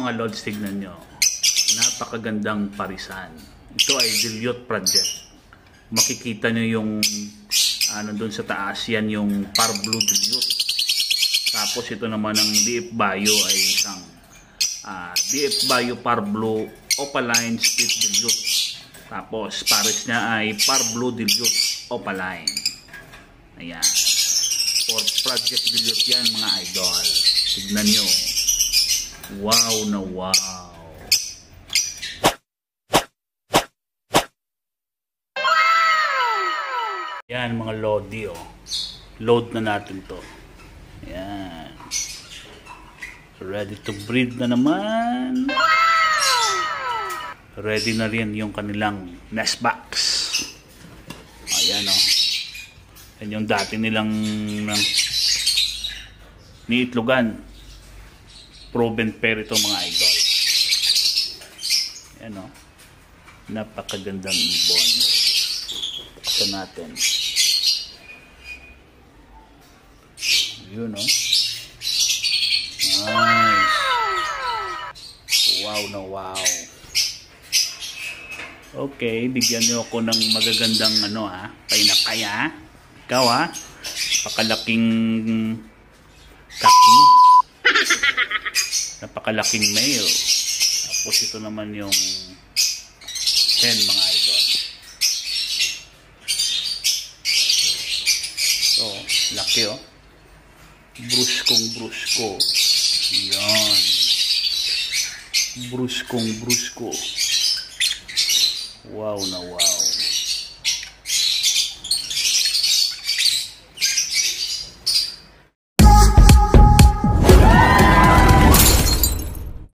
mga lods, tignan nyo. Napakagandang parisan. Ito ay dilute project. Makikita nyo yung doon sa taas, yan yung par blue dilute. Tapos ito naman ang DF Bio ay isang DF Bio par blue opaline split dilute. Tapos pares niya ay par blue dilute opaline. Ayan. For project dilute yan mga idol. Tignan nyo. Wow na wow. Yan mga lodi, oh. Load na natin to. Yan. Ready to breed na naman. Ready na rin yung kanilang nest box. Ayan, oh. Yan yung dati nilang niitlogan. Proven pair ito mga idol. Yan, oh. Napakagandang ibon. Buksan natin. Yun, oh. Nice. Wow na wow. Okay, bigyan niyo ako ng magagandang painakay, ha. Ikaw, ha. Napakalaking kaki. Napakalaking male. Tapos ito naman yung hen mga idol. So, laki, oh. Bruskong brusko. Yan. Bruskong brusko.